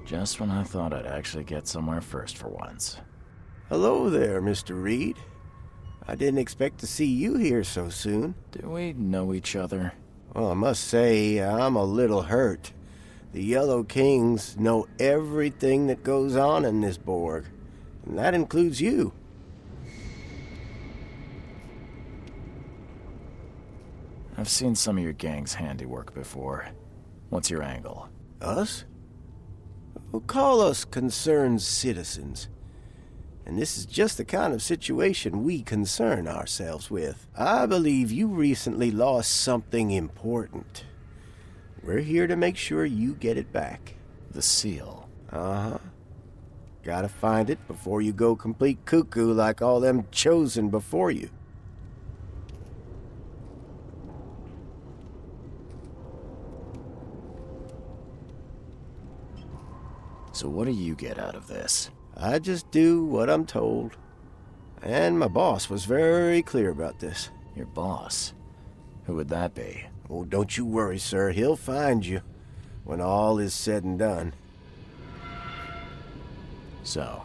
Just when I thought I'd actually get somewhere first for once. Hello there, Mr. Reed. I didn't expect to see you here so soon. Do we know each other? Well, I must say, I'm a little hurt. The Yellow Kings know everything that goes on in this Borg, and that includes you. I've seen some of your gang's handiwork before. What's your angle? Us? Well, call us concerned citizens. And this is just the kind of situation we concern ourselves with. I believe you recently lost something important. We're here to make sure you get it back. The seal. Uh-huh. Gotta find it before you go complete cuckoo like all them chosen before you. So what do you get out of this? I just do what I'm told. And my boss was very clear about this. Your boss? Who would that be? Oh, don't you worry, sir. He'll find you when all is said and done. So,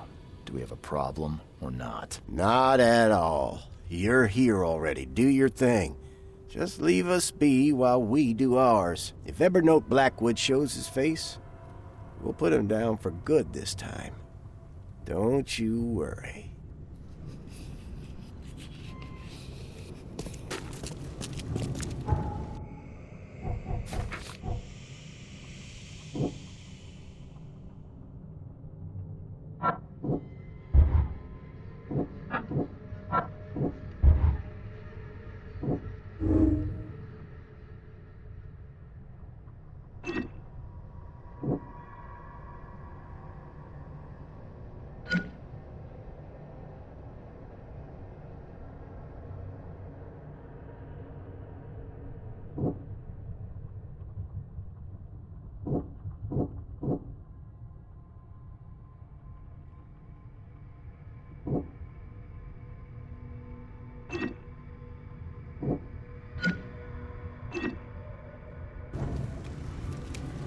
do we have a problem or not? Not at all. You're here already. Do your thing. Just leave us be while we do ours. If Evernote Blackwood shows his face, we'll put him down for good this time. Don't you worry.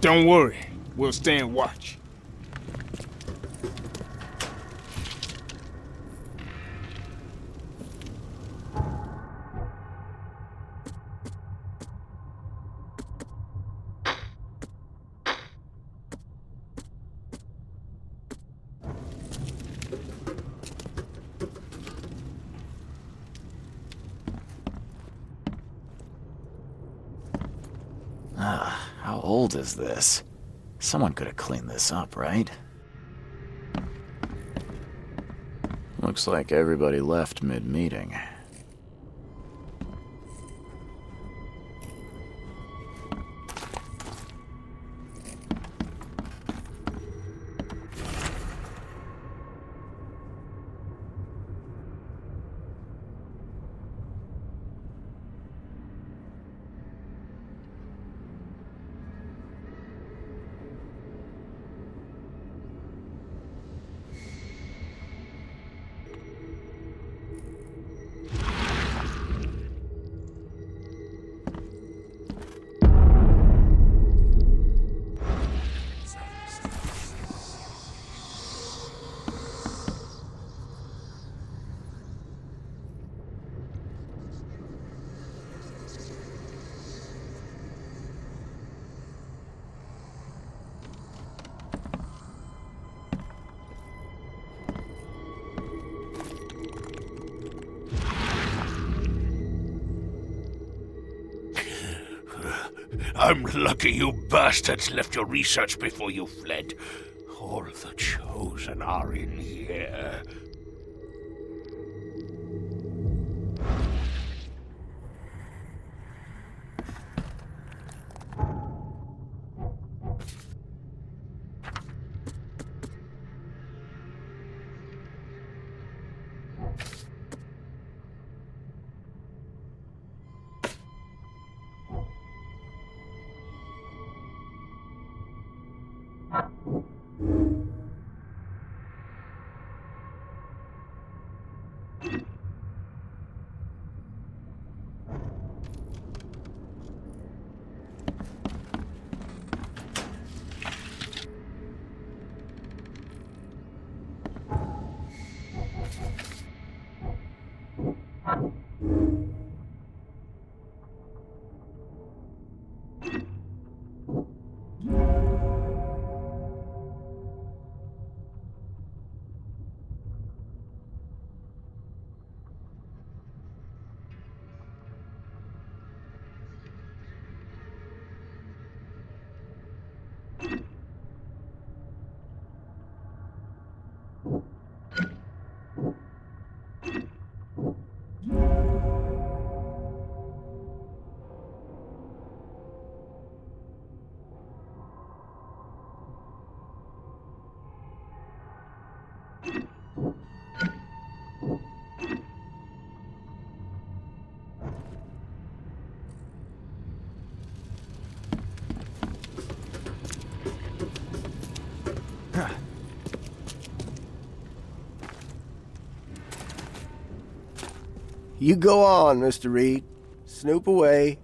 Don't worry, we'll stand watch. How old is this? Someone could have cleaned this up, right? Looks like everybody left mid-meeting. I'm lucky you bastards left your research before you fled. All the Chosen are in here. You go on, Mr. Reed. Snoop away.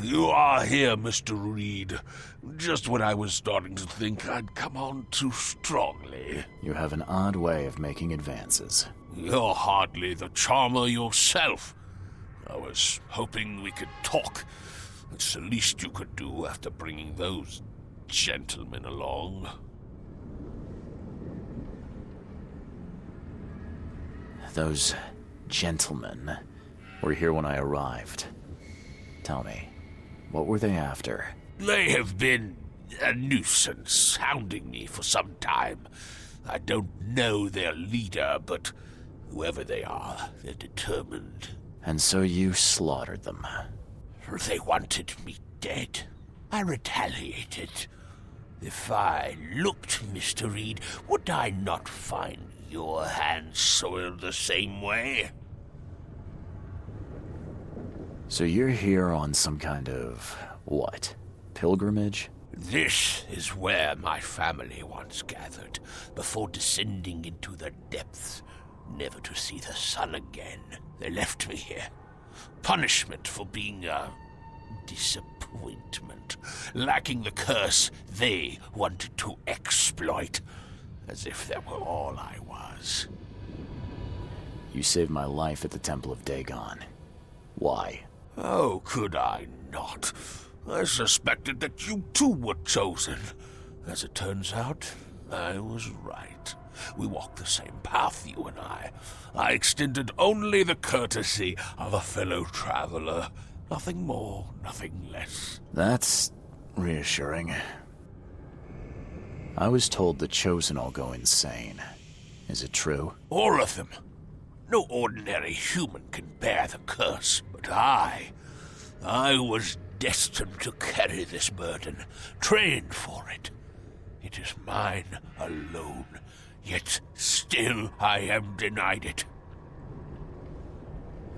You are here, Mr. Reed. Just when I was starting to think I'd come on too strongly. You have an odd way of making advances. You're hardly the charmer yourself. I was hoping we could talk. It's the least you could do after bringing those gentlemen along. Those gentlemen were here when I arrived. Tell me, what were they after? They have been a nuisance, hounding me for some time. I don't know their leader, but whoever they are, they're determined. And so you slaughtered them. They wanted me dead. I retaliated. If I looked, Mr. Reed, would I not find your hands soiled the same way? So you're here on some kind of, what, pilgrimage? This is where my family once gathered, before descending into the depths, never to see the sun again. They left me here. Punishment for being a disappointment, lacking the curse they wanted to exploit, as if that were all I was. You saved my life at the Temple of Dagon. Why? Oh, could I not? I suspected that you too were chosen. As it turns out, I was right. We walk the same path, you and I. I extended only the courtesy of a fellow traveler. Nothing more, nothing less. That's reassuring. I was told the Chosen all go insane. Is it true? All of them. No ordinary human can bear the curse, but I was destined to carry this burden, trained for it. It is mine alone, yet still I am denied it.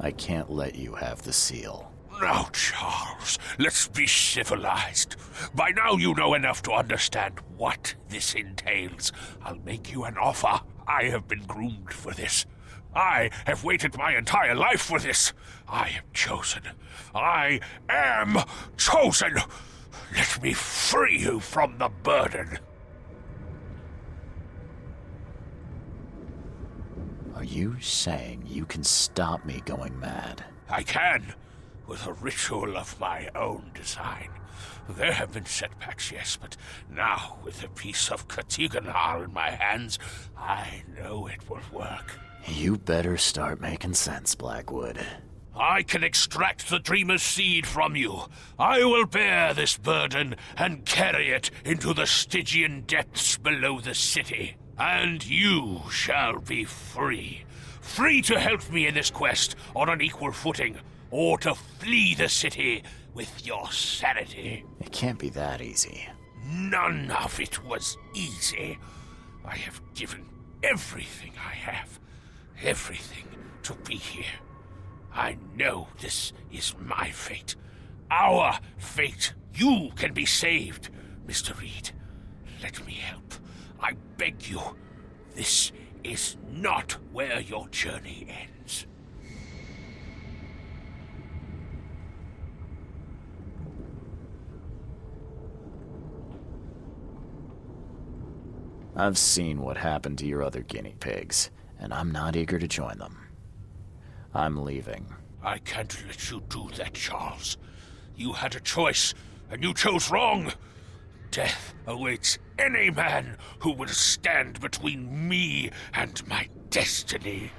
I can't let you have the seal. Now, Charles, let's be civilized. By now you know enough to understand what this entails. I'll make you an offer. I have been groomed for this. I have waited my entire life for this. I am chosen. I am chosen. Let me free you from the burden. Are you saying you can stop me going mad? I can, with a ritual of my own design. There have been setbacks, yes, but now, with a piece of Katiganar in my hands, I know it will work. You better start making sense, Blackwood. I can extract the Dreamer's seed from you. I will bear this burden and carry it into the Stygian depths below the city. And you shall be free. Free to help me in this quest on an equal footing, or to flee the city with your sanity. It can't be that easy. None of it was easy. I have given everything I have, everything to be here. I know this is my fate. Our fate. You can be saved, Mr. Reed. Let me help. I beg you. This is not where your journey ends. I've seen what happened to your other guinea pigs, and I'm not eager to join them. I'm leaving. I can't let you do that, Charles. You had a choice, and you chose wrong. Death awaits any man who will stand between me and my destiny.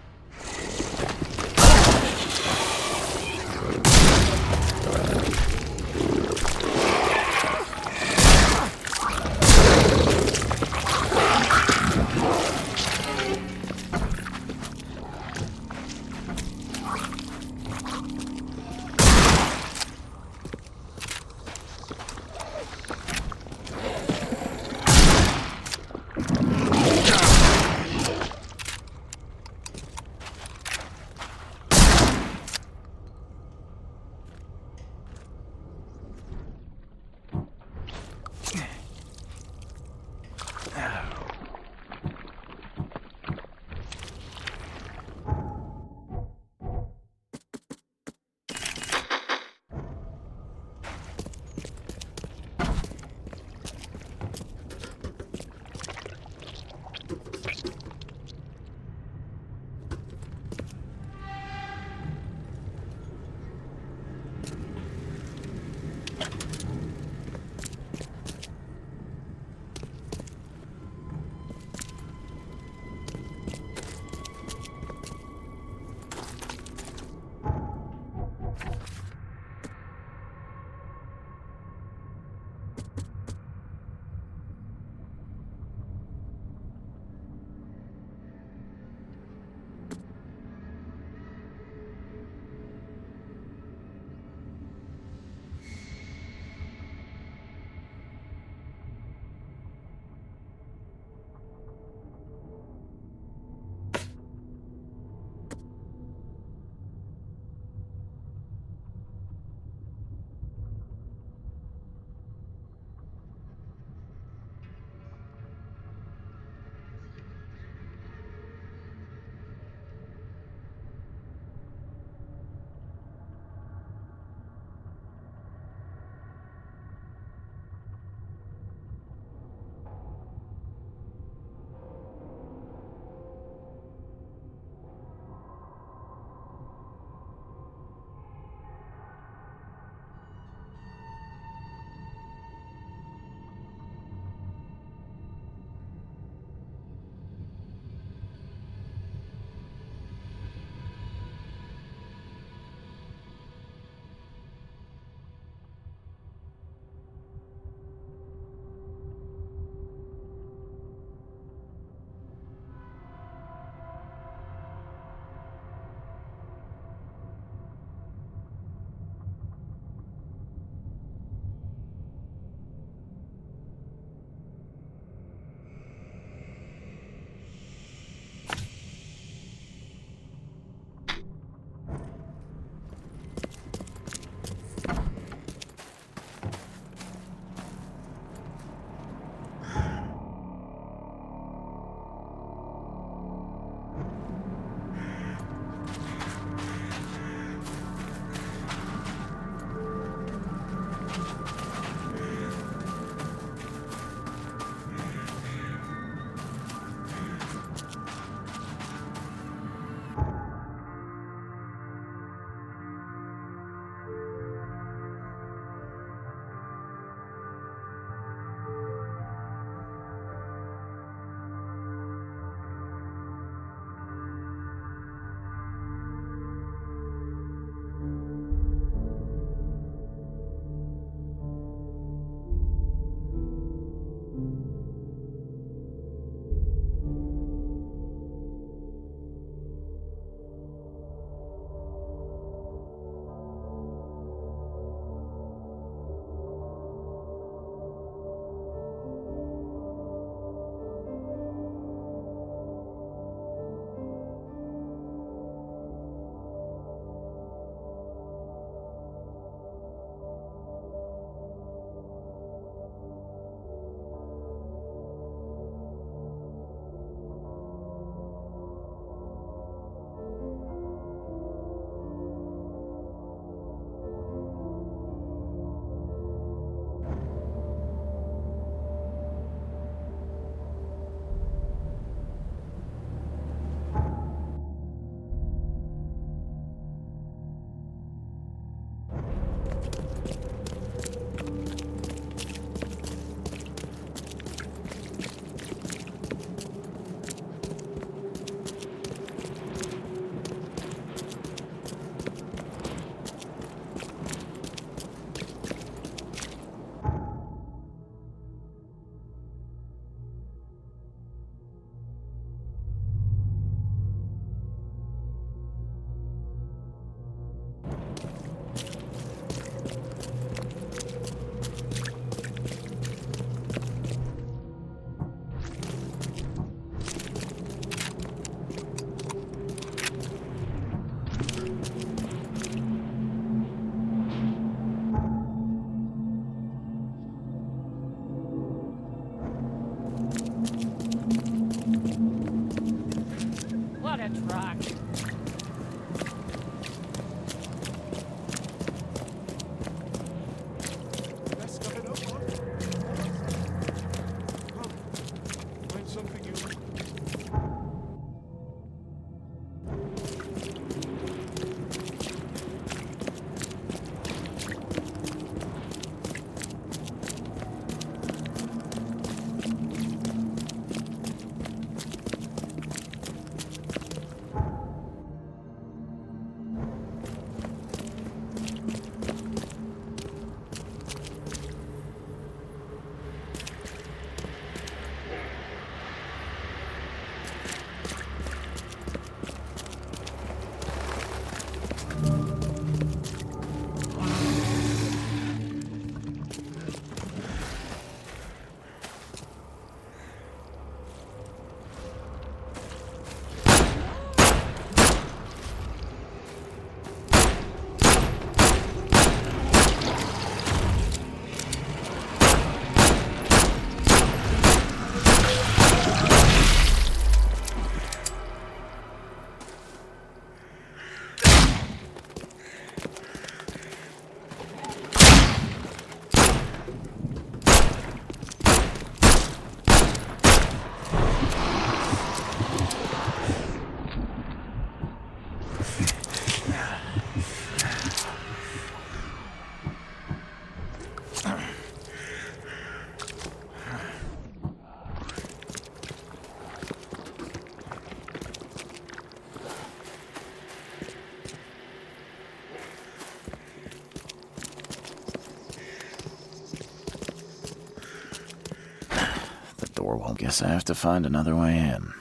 Guess I have to find another way in.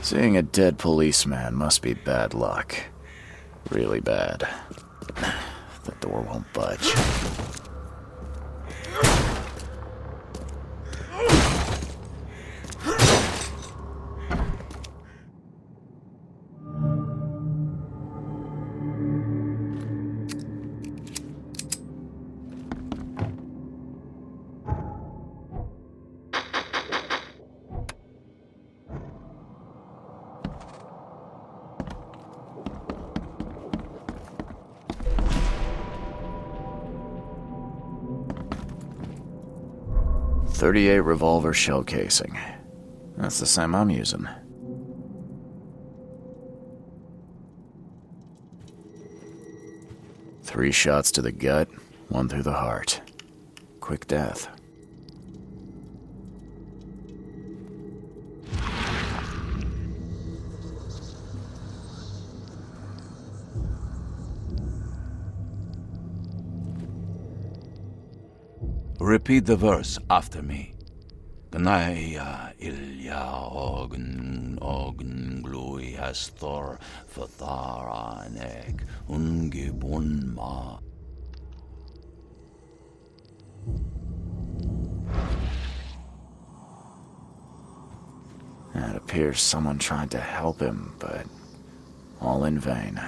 Seeing a dead policeman must be bad luck. Really bad. The door won't budge. .38 revolver shell casing. That's the same I'm using. Three shots to the gut, one through the heart. Quick death. Repeat the verse after me. Gnaya ilya ogen glui astor vataranek ungibun ma. It appears someone tried to help him, but all in vain.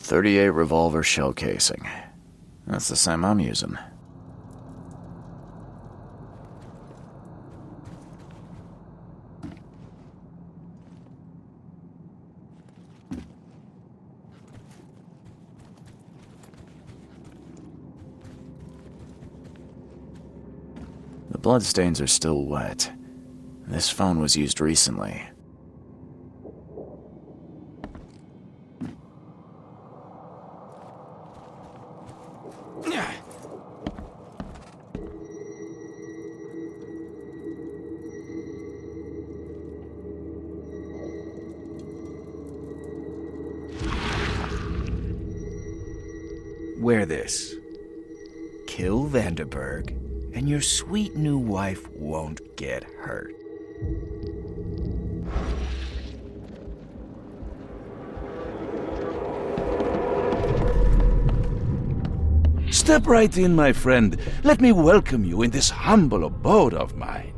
.38 revolver shell casing. That's the same I'm using. The bloodstains are still wet. This phone was used recently. Wear this. Kill Vanderberg, and your sweet new wife won't get hurt. Step right in, my friend. Let me welcome you in this humble abode of mine.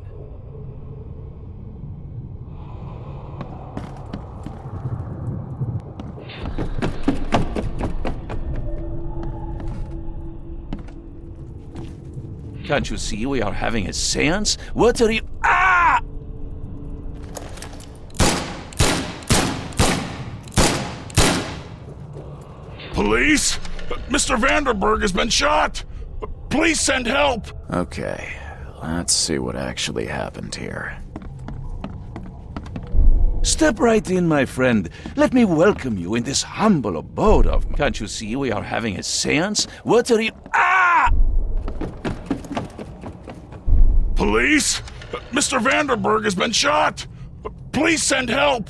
Can't you see we are having a seance? What are you... Ah! Police? Mr. Vanderberg has been shot! Please send help! Okay, let's see what actually happened here. Step right in, my friend. Let me welcome you in this humble abode of mine. Can't you see we are having a seance? What are you... Ah! Police? Mr. Vanderberg has been shot! Please send help!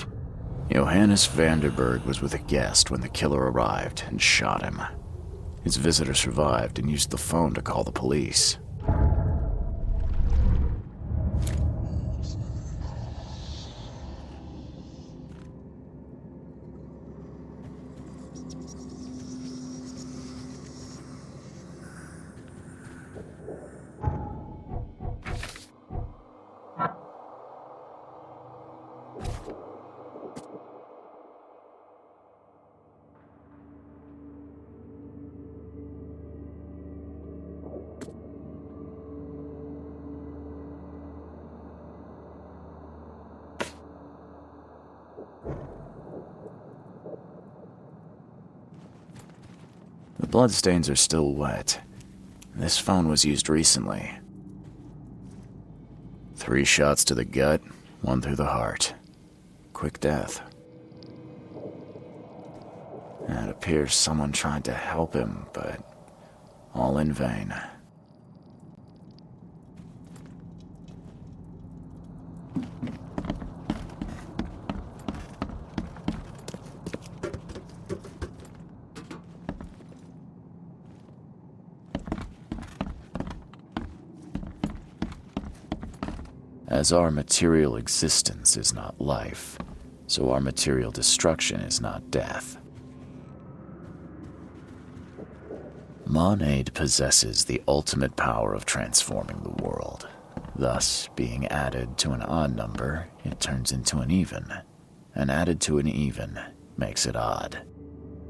Johannes Vanderberg was with a guest when the killer arrived and shot him. His visitor survived and used the phone to call the police. The bloodstains are still wet. This phone was used recently. 3 shots to the gut, 1 through the heart. Quick death. And it appears someone tried to help him, but all in vain. As our material existence is not life, so our material destruction is not death. Monade possesses the ultimate power of transforming the world. Thus, being added to an odd number, it turns into an even. And added to an even makes it odd.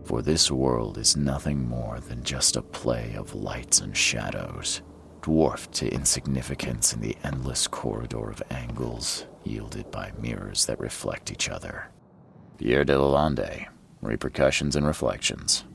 For this world is nothing more than just a play of lights and shadows, dwarfed to insignificance in the endless corridor of angles yielded by mirrors that reflect each other. Pierre de Lalande, Repercussions and Reflections.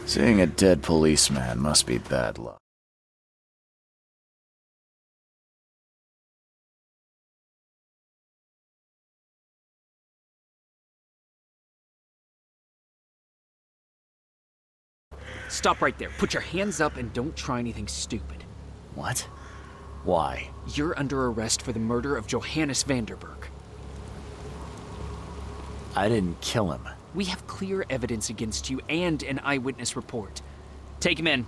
Seeing a dead policeman must be bad luck. Stop right there. Put your hands up and don't try anything stupid. What? Why? You're under arrest for the murder of Johannes Vanderberg. I didn't kill him. We have clear evidence against you and an eyewitness report. Take him in.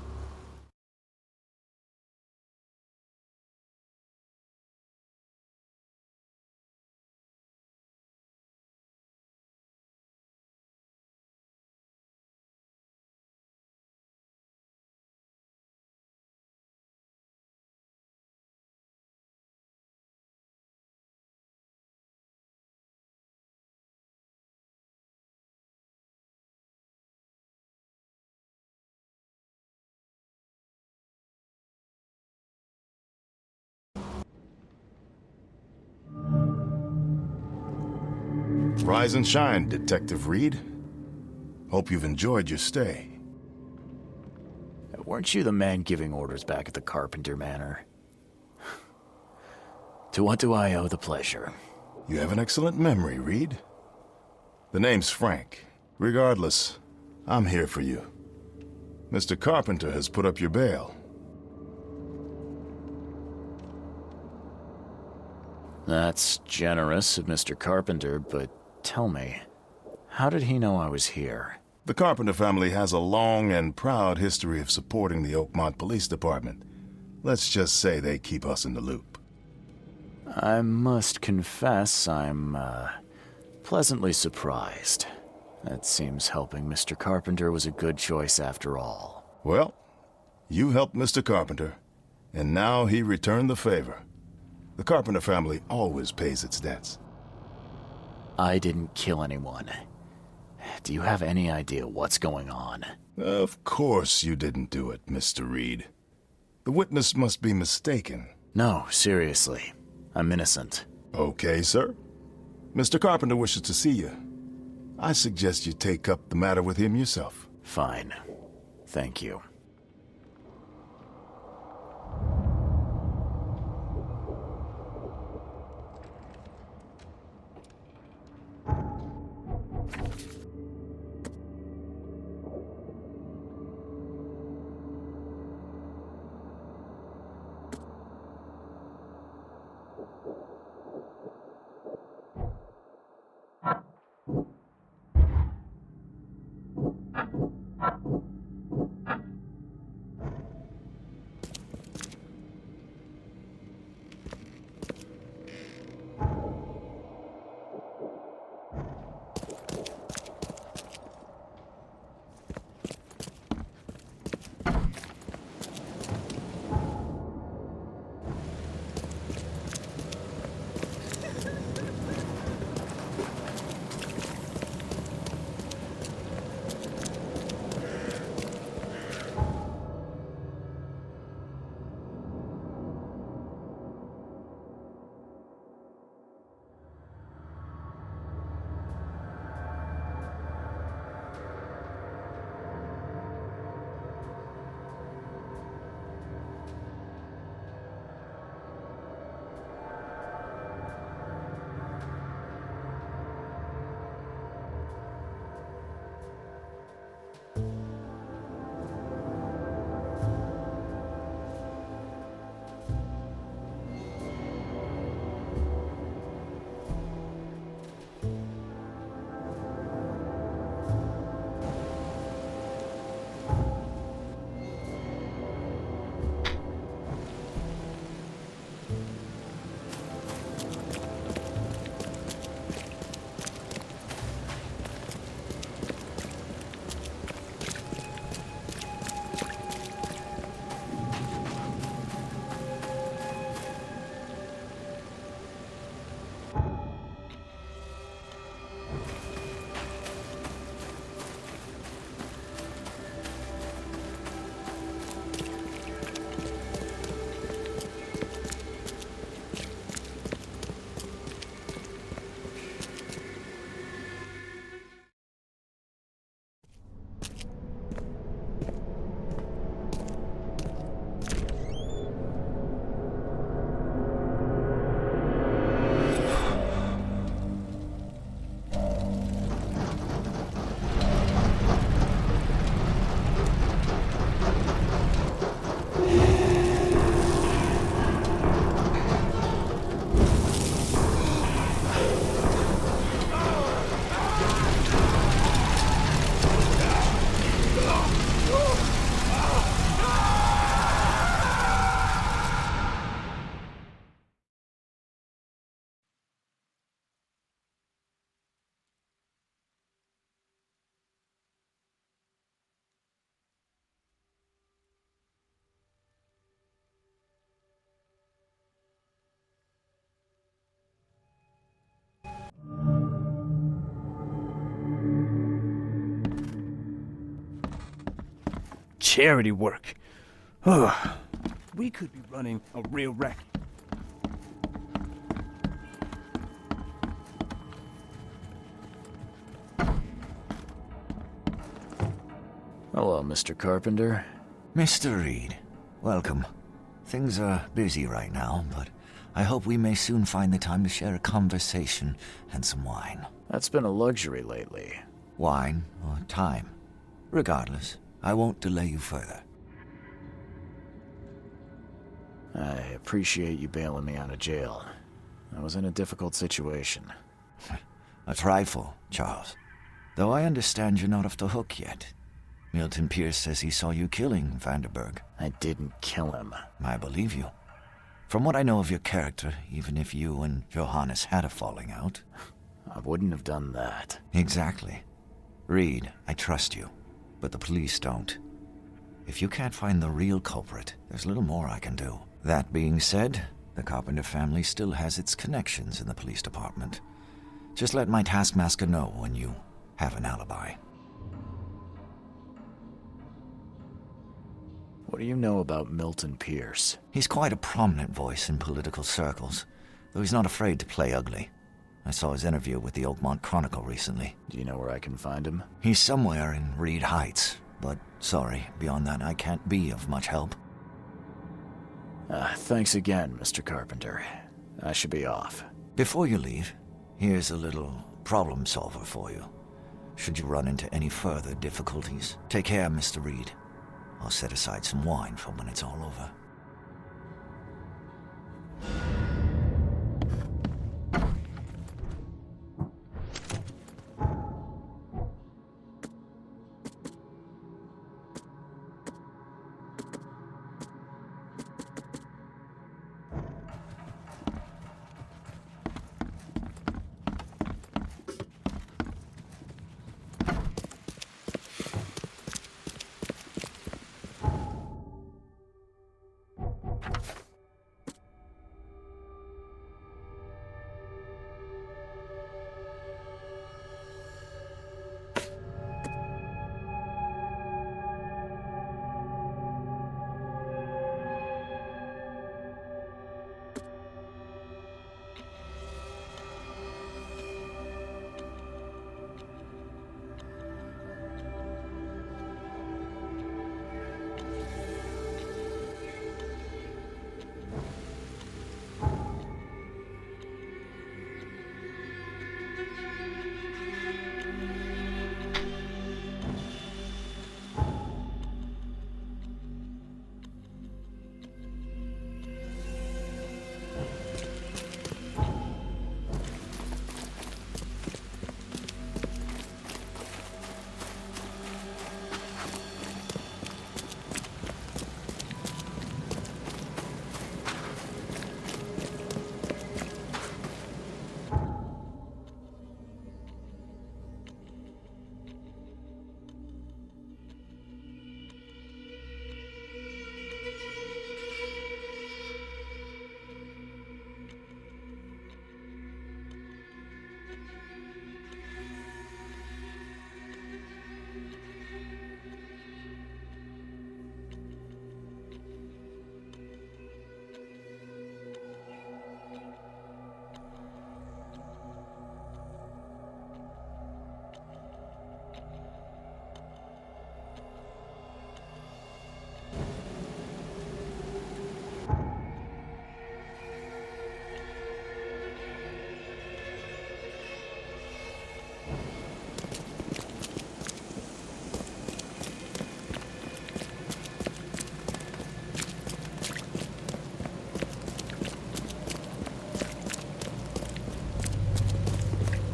Rise and shine, Detective Reed. Hope you've enjoyed your stay. Weren't you the man giving orders back at the Carpenter Manor? To what do I owe the pleasure? You have an excellent memory, Reed. The name's Frank. Regardless, I'm here for you. Mr. Carpenter has put up your bail. That's generous of Mr. Carpenter, but tell me, how did he know I was here? The Carpenter family has a long and proud history of supporting the Oakmont Police Department. Let's just say they keep us in the loop. I must confess I'm, pleasantly surprised. It seems helping Mr. Carpenter was a good choice after all. Well, you helped Mr. Carpenter, and now he returned the favor. The Carpenter family always pays its debts. I didn't kill anyone. Do you have any idea what's going on? Of course you didn't do it, Mr. Reed. The witness must be mistaken. No, seriously. I'm innocent. Okay, sir. Mr. Carpenter wishes to see you. I suggest you take up the matter with him yourself. Fine. Thank you. charity work. Ugh. We could be running a real racket. Hello, Mr. Carpenter. Mr. Reed, welcome. Things are busy right now, but I hope we may soon find the time to share a conversation and some wine. That's been a luxury lately. Wine or time. Regardless, I won't delay you further. I appreciate you bailing me out of jail. I was in a difficult situation. A trifle, Charles. Though I understand you're not off the hook yet. Milton Pierce says he saw you killing Vanderberg. I didn't kill him. I believe you. From what I know of your character, even if you and Johannes had a falling out... I wouldn't have done that. Exactly. Reed, I trust you, but the police don't. If you can't find the real culprit, there's little more I can do. That being said, the Carpenter family still has its connections in the police department. Just let my taskmaster know when you have an alibi. What do you know about Milton Pierce? He's quite a prominent voice in political circles, though he's not afraid to play ugly. I saw his interview with the Oakmont Chronicle recently. Do you know where I can find him? He's somewhere in Reed Heights, but sorry, beyond that I can't be of much help. Thanks again, Mr. Carpenter. I should be off. Before you leave, here's a little problem solver for you. Should you run into any further difficulties, take care, Mr. Reed. I'll set aside some wine for when it's all over.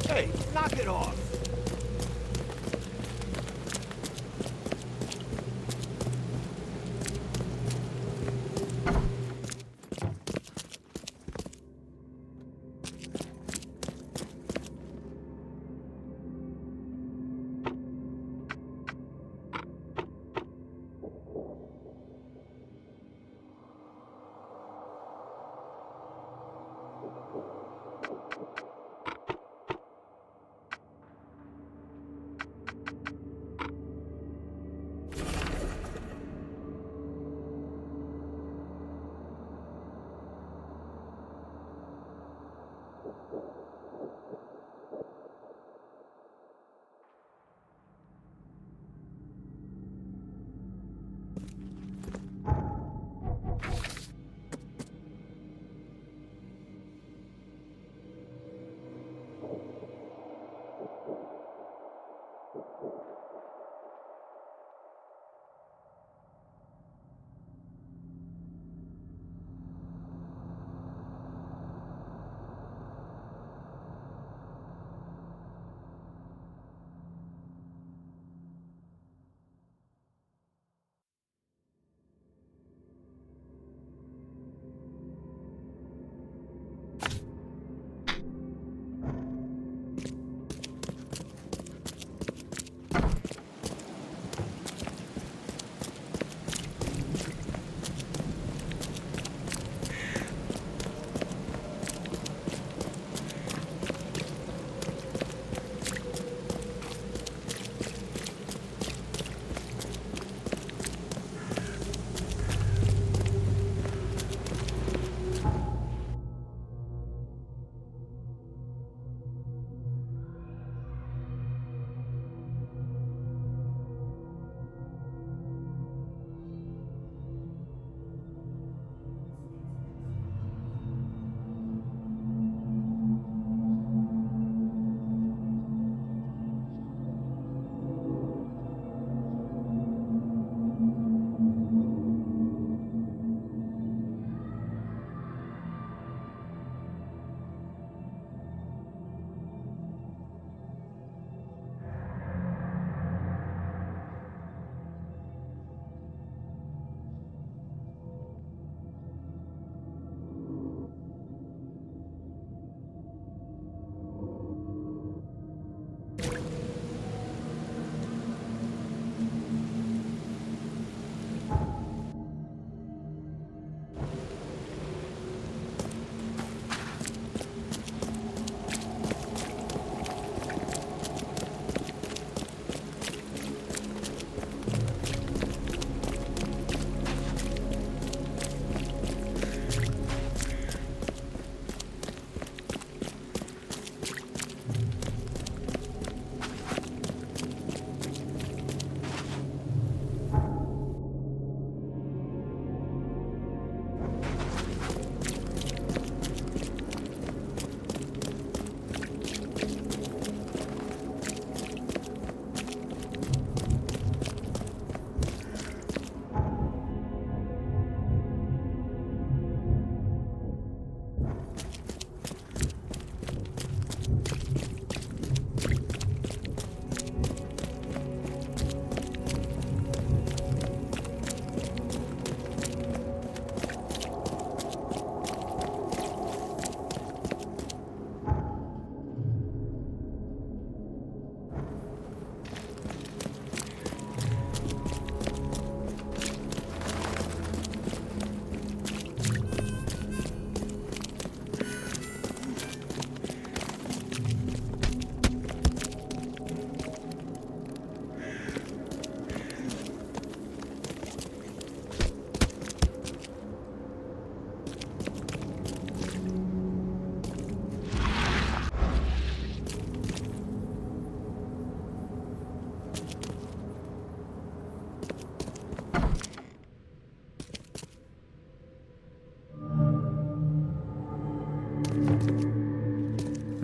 Hey, knock it off!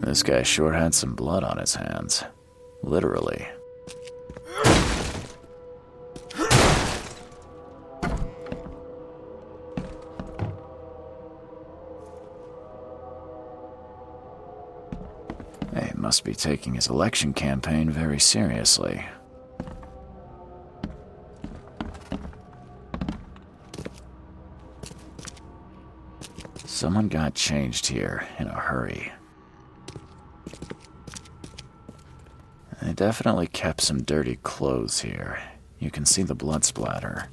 This guy sure had some blood on his hands. Literally. He must be taking his election campaign very seriously. Someone got changed here in a hurry. They definitely kept some dirty clothes here. You can see the blood splatter.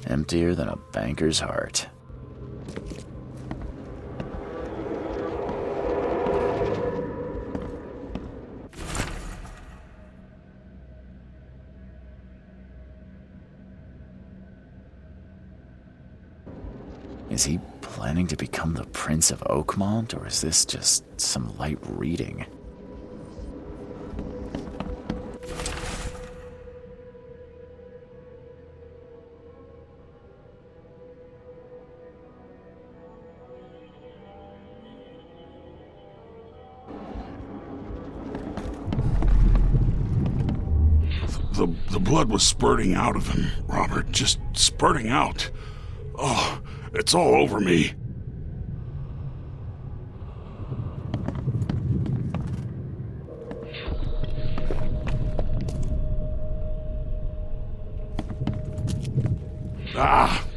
Emptier than a banker's heart. Is he planning to become the Prince of Oakmont, or is this just some light reading? The blood was spurting out of him, Robert. Just spurting out. Oh, it's all over me.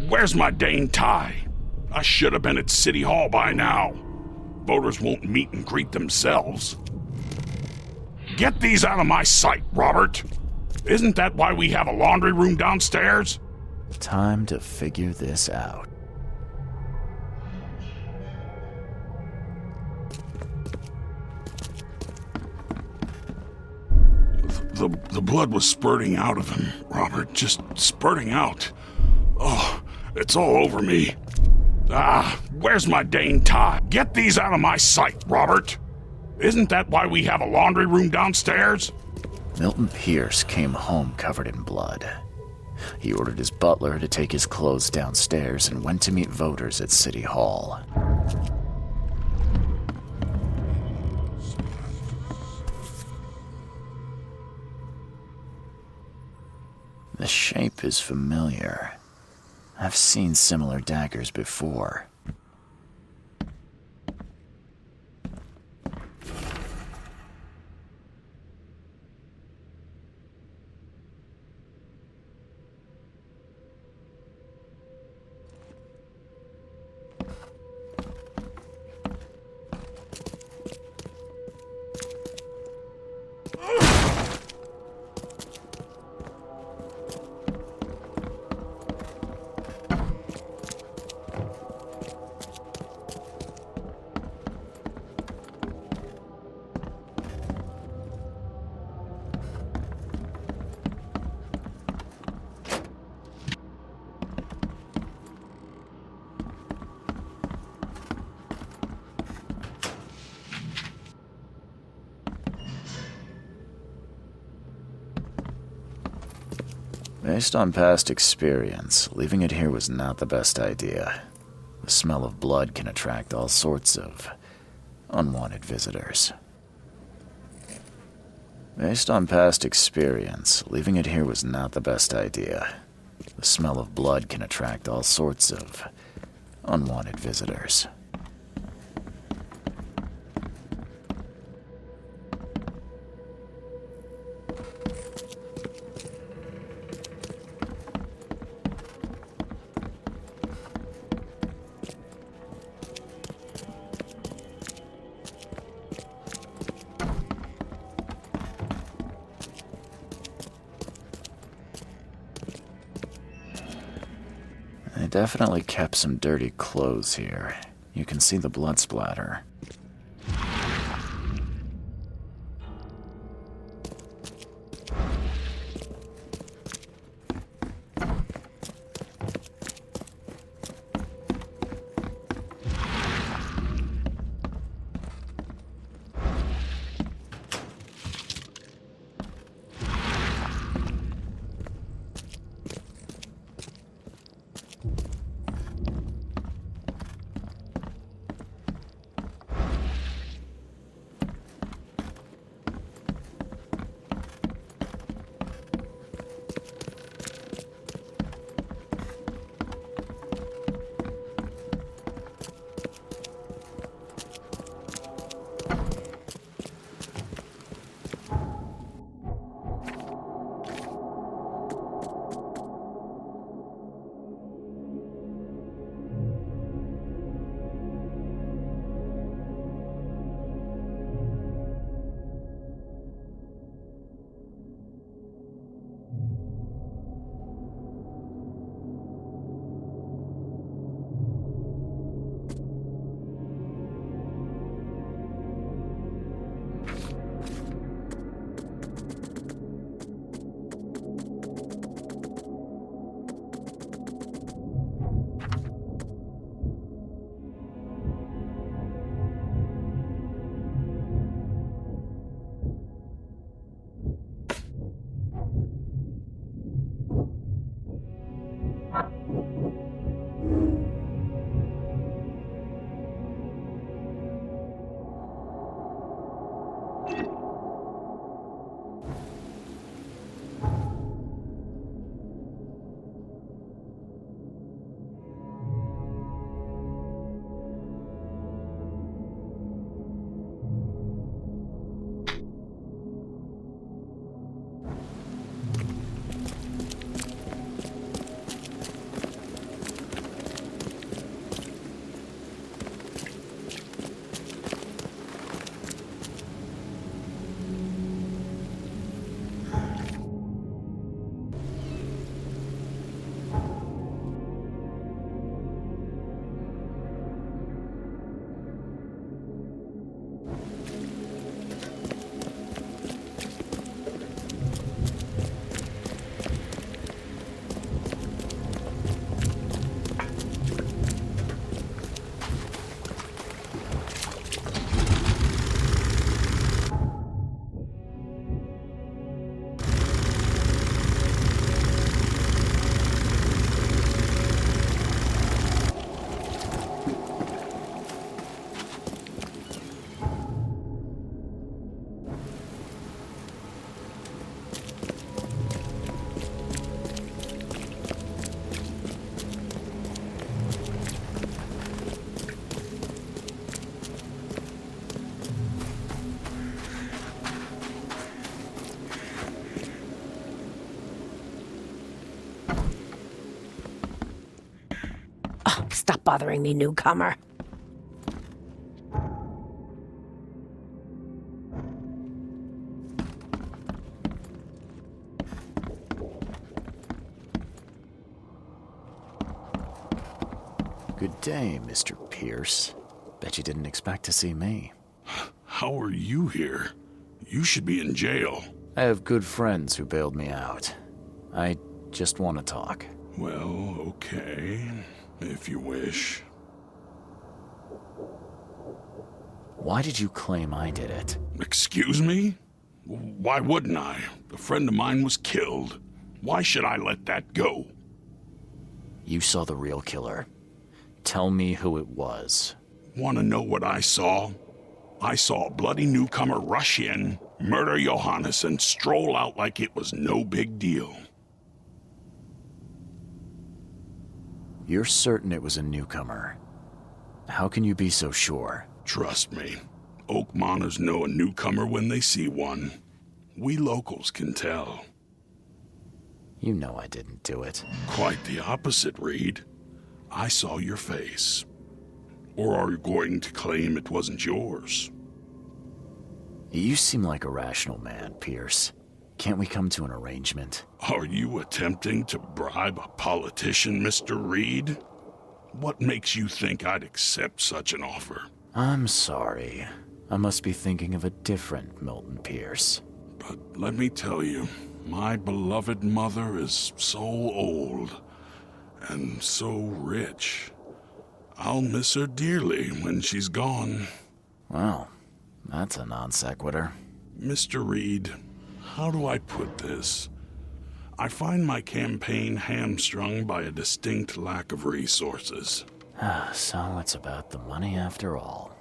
Where's my dang tie? I should have been at City Hall by now. Voters won't meet and greet themselves. Get these out of my sight, Robert. Isn't that why we have a laundry room downstairs? Time to figure this out. The blood was spurting out of him, Robert. Just spurting out. Oh, it's all over me. Where's my dang tie? Get these out of my sight, Robert. Isn't that why we have a laundry room downstairs? Milton Pierce came home covered in blood. He ordered his butler to take his clothes downstairs and went to meet voters at City Hall. The shape is familiar. I've seen similar daggers before. Based on past experience, leaving it here was not the best idea. The smell of blood can attract all sorts of unwanted visitors. Based on past experience, leaving it here was not the best idea. The smell of blood can attract all sorts of unwanted visitors. They definitely kept some dirty clothes here. You can see the blood splatter. bothering me, newcomer. Good day, Mr. Pierce. Bet you didn't expect to see me. How are you here? You should be in jail. I have good friends who bailed me out. I just want to talk. Well, okay, if you wish. Why did you claim I did it? Excuse me? Why wouldn't I? A friend of mine was killed. Why should I let that go? You saw the real killer. Tell me who it was. Want to know what I saw? I saw a bloody newcomer rush in, murder Johannes, and stroll out like it was no big deal. You're certain it was a newcomer. How can you be so sure? Trust me, Oakmoners know a newcomer when they see one. We locals can tell. You know I didn't do it. Quite the opposite, Reed. I saw your face. Or are you going to claim it wasn't yours? You seem like a rational man, Pierce. Can't we come to an arrangement? Are you attempting to bribe a politician, Mr. Reed? What makes you think I'd accept such an offer? I'm sorry. I must be thinking of a different Milton Pierce. But let me tell you, my beloved mother is so old and so rich. I'll miss her dearly when she's gone. Well, that's a non sequitur. Mr. Reed, how do I put this? I find my campaign hamstrung by a distinct lack of resources. So it's about the money after all.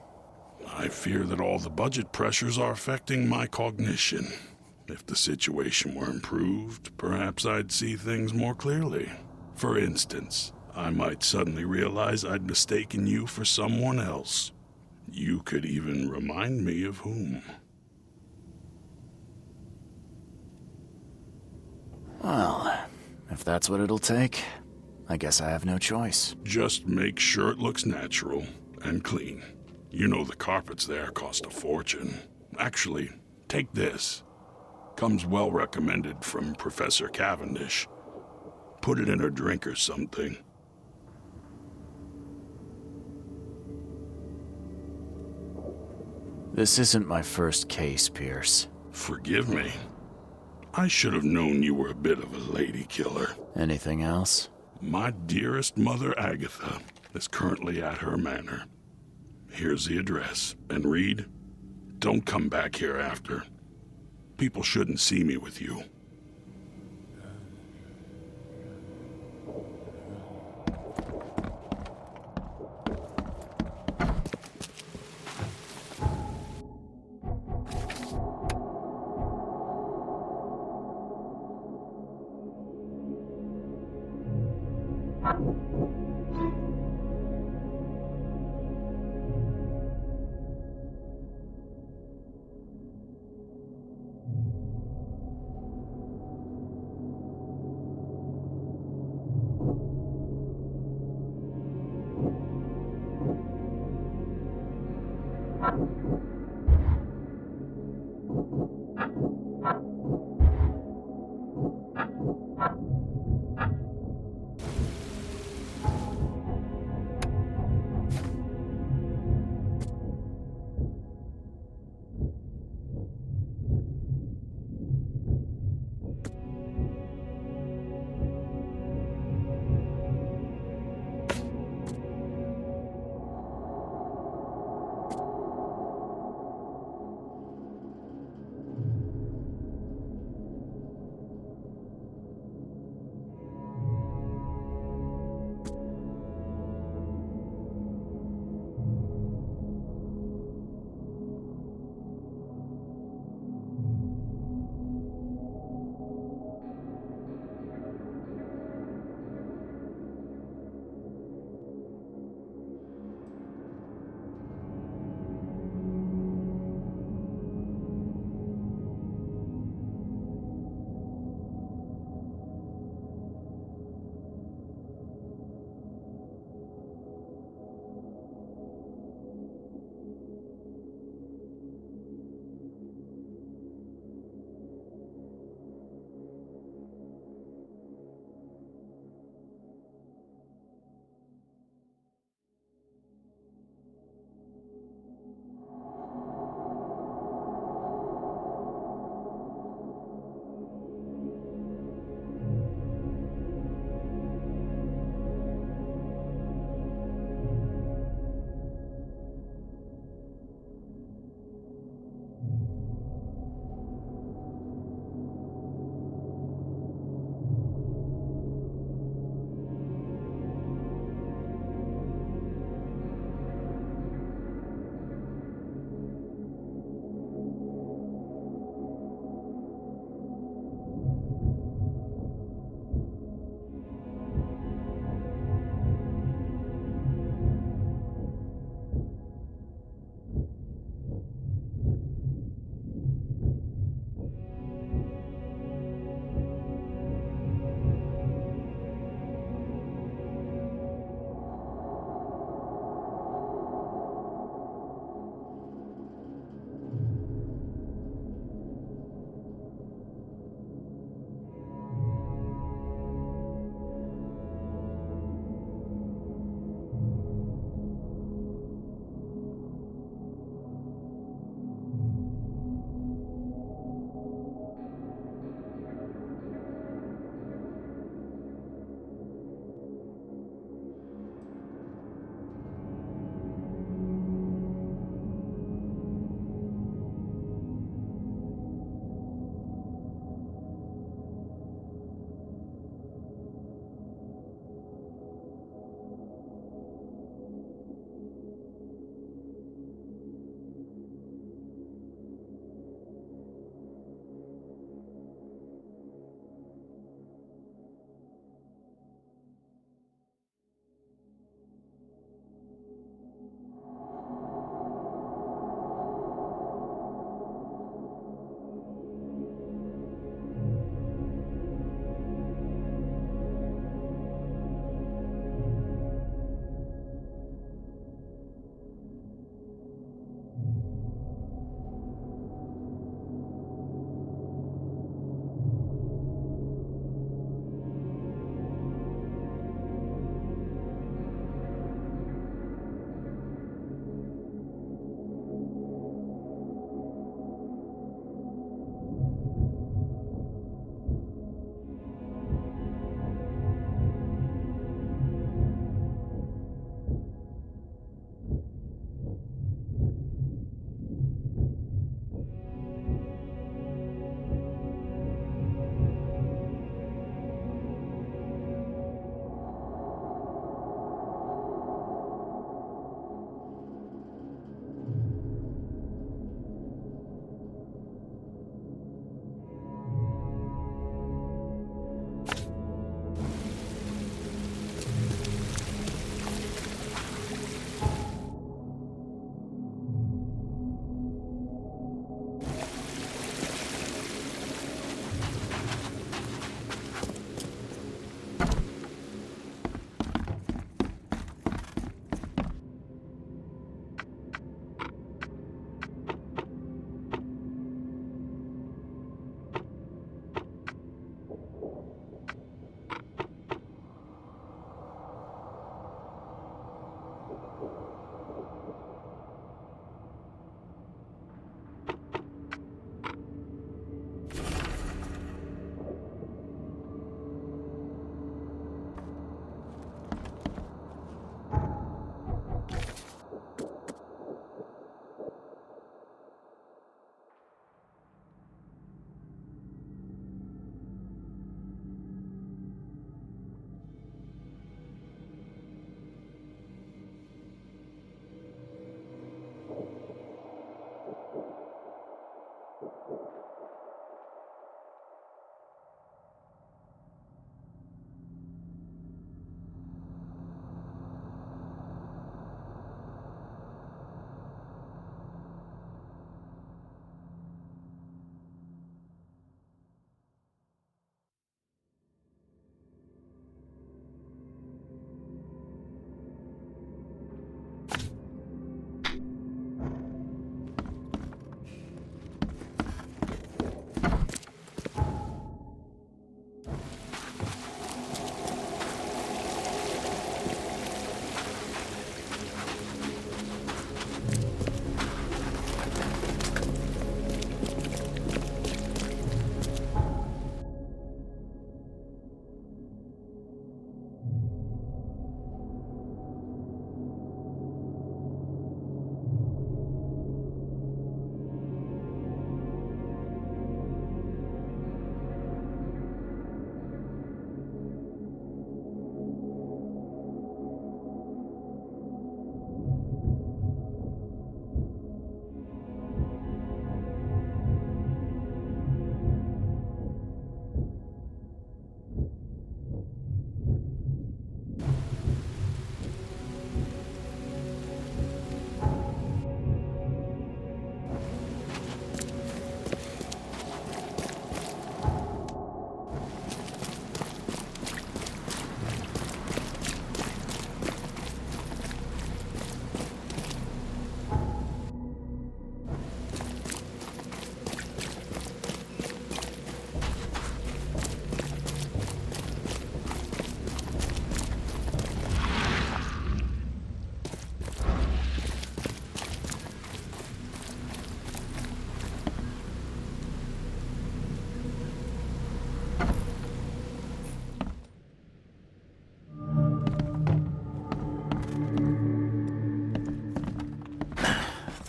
I fear that all the budget pressures are affecting my cognition. If the situation were improved, perhaps I'd see things more clearly. For instance, I might suddenly realize I'd mistaken you for someone else. You could even remind me of whom. Well, if that's what it'll take, I guess I have no choice. Just make sure it looks natural and clean. You know the carpets there cost a fortune. Actually, take this. Comes well recommended from Professor Cavendish. Put it in a drink or something. This isn't my first case, Pierce. Forgive me. I should have known you were a bit of a lady killer. Anything else? My dearest mother, Agatha, is currently at her manor. Here's the address. And Reed, don't come back here after. People shouldn't see me with you.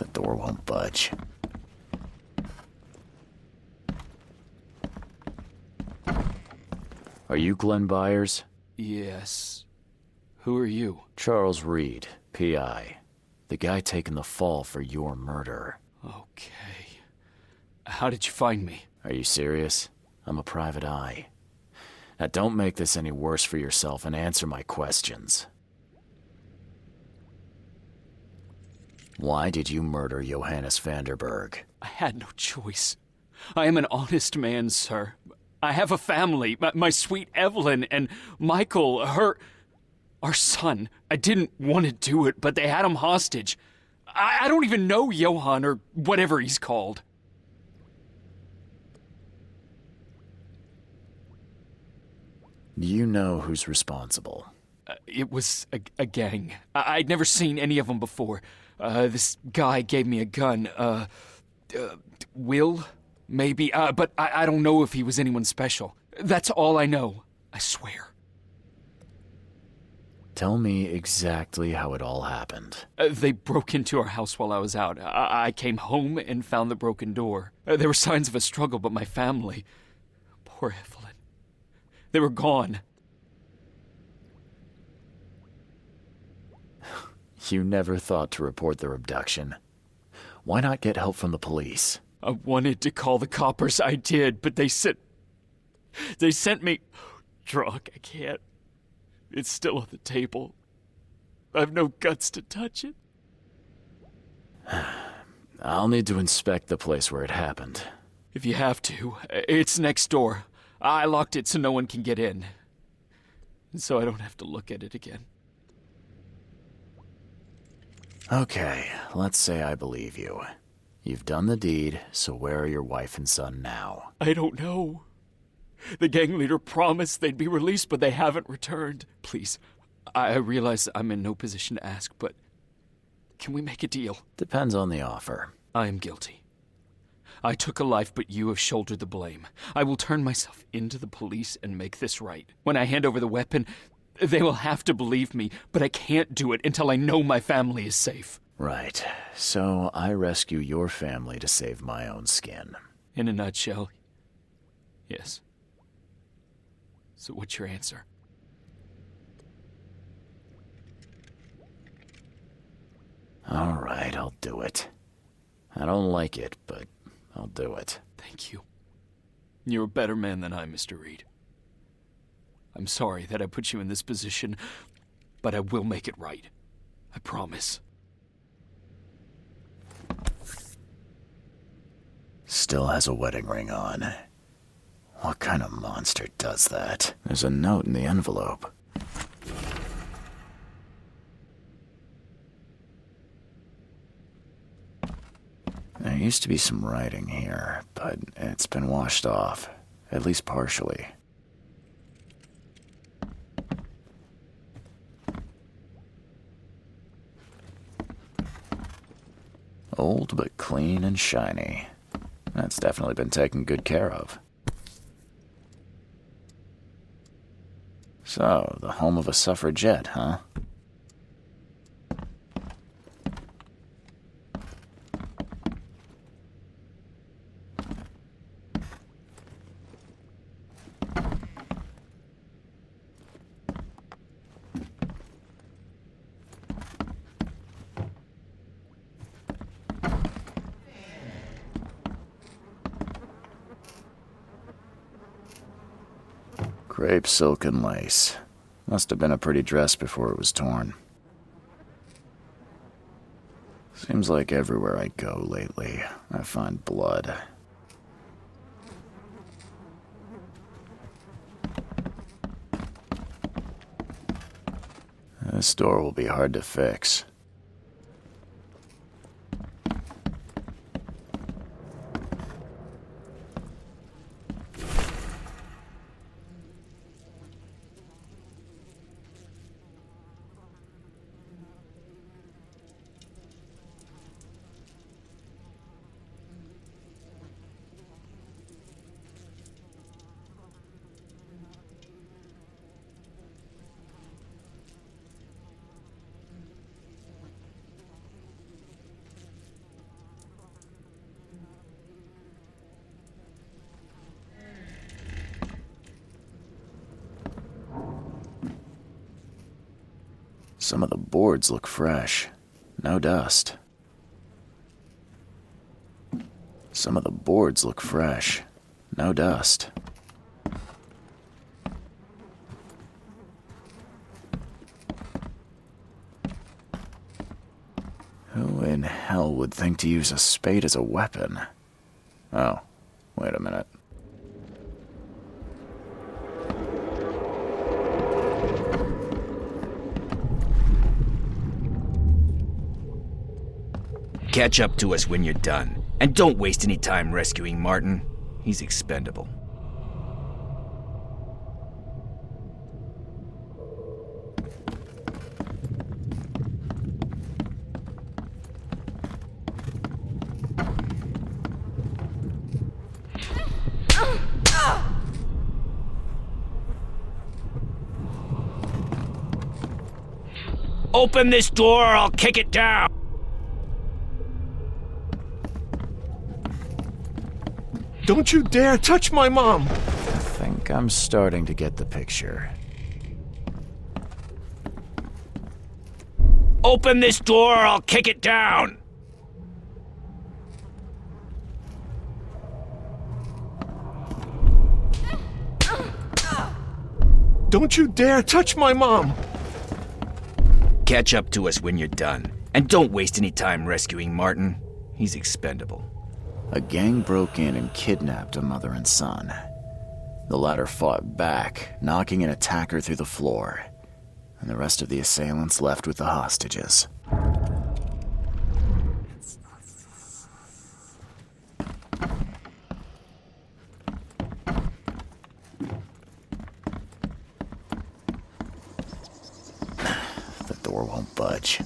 The door won't budge. Are you Glenn Byers? Yes. Who are you? Charles Reed, PI. The guy taking the fall for your murder. Okay. How did you find me? Are you serious? I'm a private eye. Now don't make this any worse for yourself and answer my questions. Why did you murder Johannes Vanderberg? I had no choice. I am an honest man, sir. I have a family. My sweet Evelyn and Michael, our son. I didn't want to do it, but they had him hostage. I don't even know Johann or whatever he's called. Do you know who's responsible? It was a gang. I'd never seen any of them before. This guy gave me a gun. Will? Maybe. But I don't know if he was anyone special. That's all I know. I swear. Tell me exactly how it all happened. They broke into our house while I was out. I came home and found the broken door. There were signs of a struggle, but my family... Poor Evelyn. They were gone. You never thought to report their abduction. Why not get help from the police? I wanted to call the coppers. I did, but they sent me... Drunk, I can't. It's still on the table. I've no guts to touch it. I'll need to inspect the place where it happened. If you have to, it's next door. I locked it so no one can get in. So I don't have to look at it again. Okay, let's say I believe you. You've done the deed, so where are your wife and son now? I don't know. The gang leader promised they'd be released, but they haven't returned. Please, I realize I'm in no position to ask, but can we make a deal? Depends on the offer. I am guilty. I took a life, but you have shouldered the blame. I will turn myself into the police and make this right. When I hand over the weapon, they will have to believe me, but I can't do it until I know my family is safe. Right. So I rescue your family to save my own skin. In a nutshell, yes. So what's your answer? All right, I'll do it. I don't like it, but I'll do it. Thank you. You're a better man than I, Mr. Reed. I'm sorry that I put you in this position, but I will make it right. I promise. Still has a wedding ring on. What kind of monster does that? There's a note in the envelope. There used to be some writing here, but it's been washed off, at least partially. Old but clean and shiny. That's definitely been taken good care of. So, the home of a suffragette, huh? Crepe silk and lace. Must have been a pretty dress before it was torn. Seems like everywhere I go lately, I find blood. This door will be hard to fix. Some of the boards look fresh. No dust. Some of the boards look fresh. No dust. Who in hell would think to use a spade as a weapon? Oh, wait a minute. Catch up to us when you're done. And don't waste any time rescuing Martin. He's expendable. Open this door or I'll kick it down! Don't you dare touch my mom! I think I'm starting to get the picture. Open this door or I'll kick it down! Don't you dare touch my mom! Catch up to us when you're done. And don't waste any time rescuing Martin. He's expendable. A gang broke in and kidnapped a mother and son. The latter fought back, knocking an attacker through the floor, and the rest of the assailants left with the hostages. The door won't budge.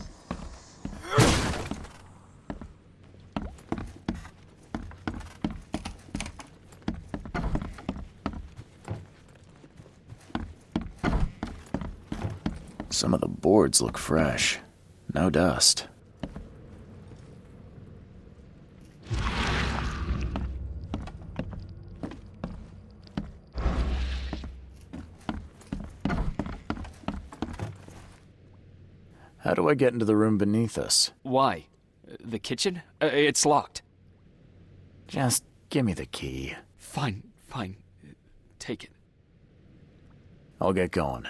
Some of the boards look fresh. No dust. How do I get into the room beneath us? Why? The kitchen? It's locked. Just give me the key. Fine. Take it. I'll get going.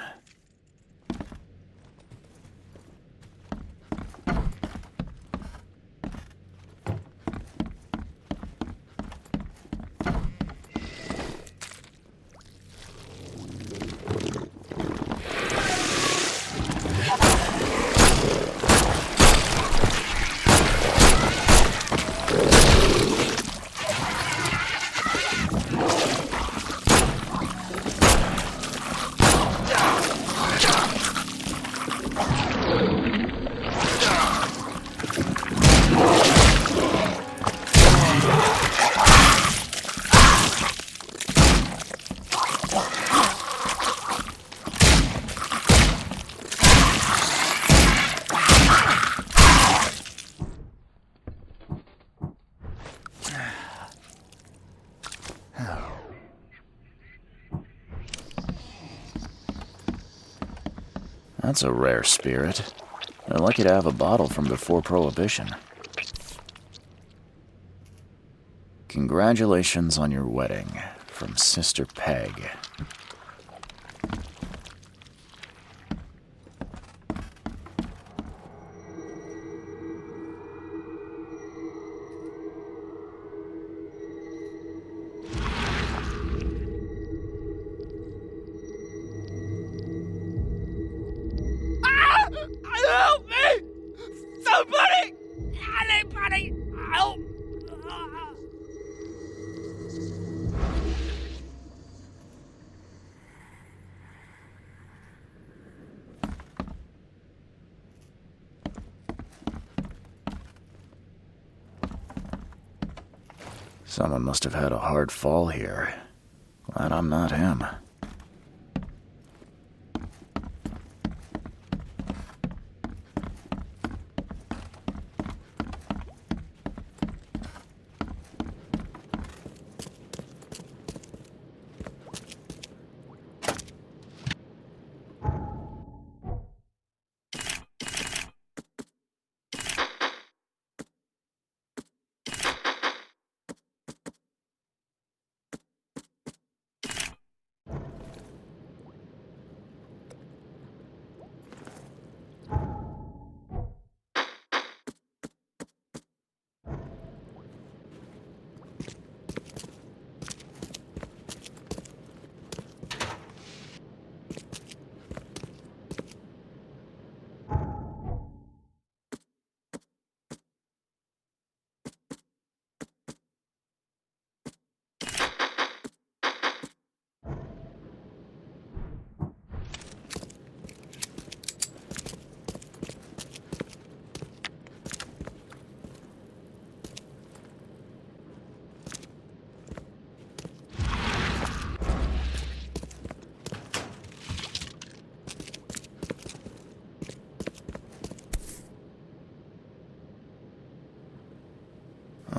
That's a rare spirit. They're lucky to have a bottle from before Prohibition. Congratulations on your wedding, from Sister Peg. Help me! Somebody! Anybody! Help! Someone must have had a hard fall here. Glad I'm not him.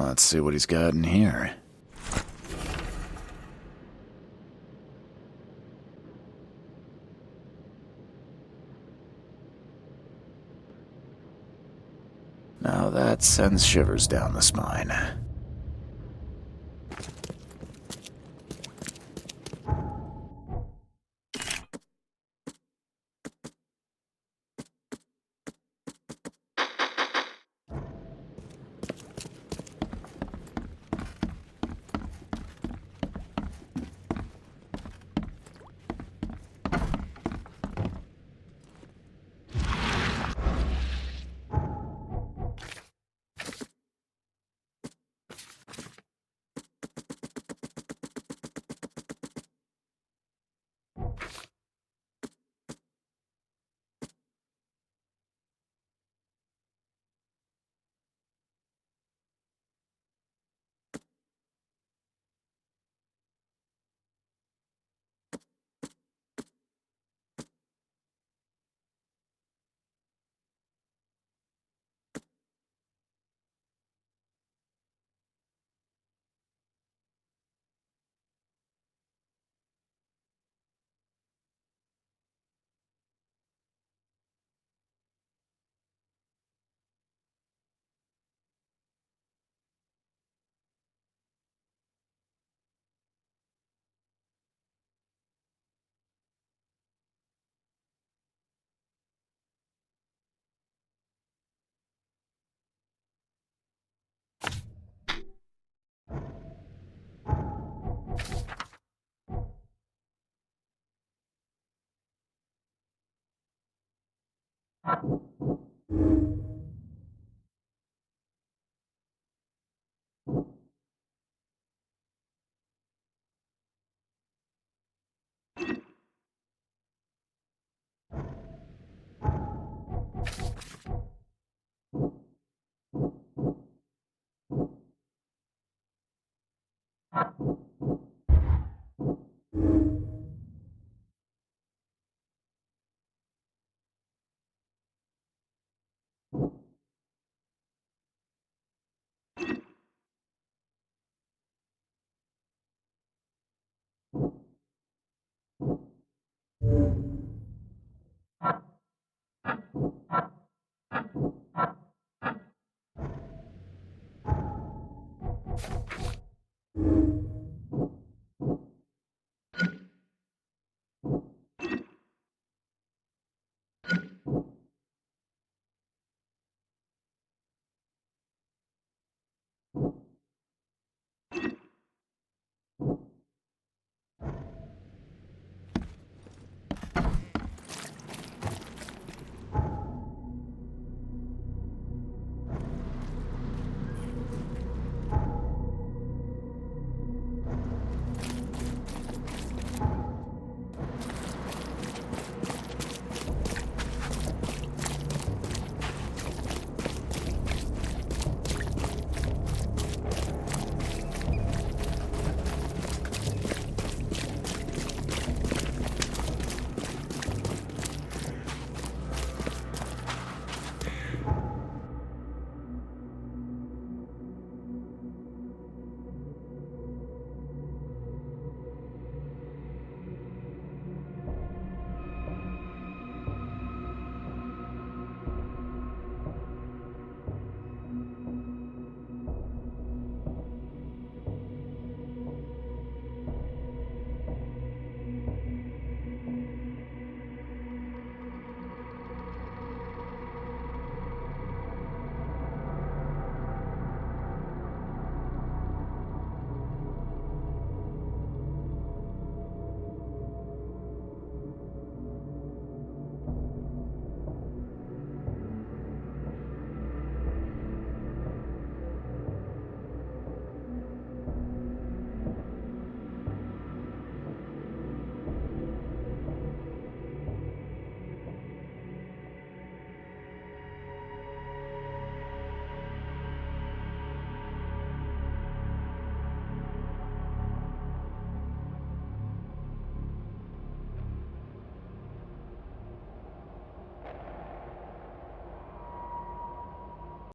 Let's see what he's got in here. Now that sends shivers down the spine.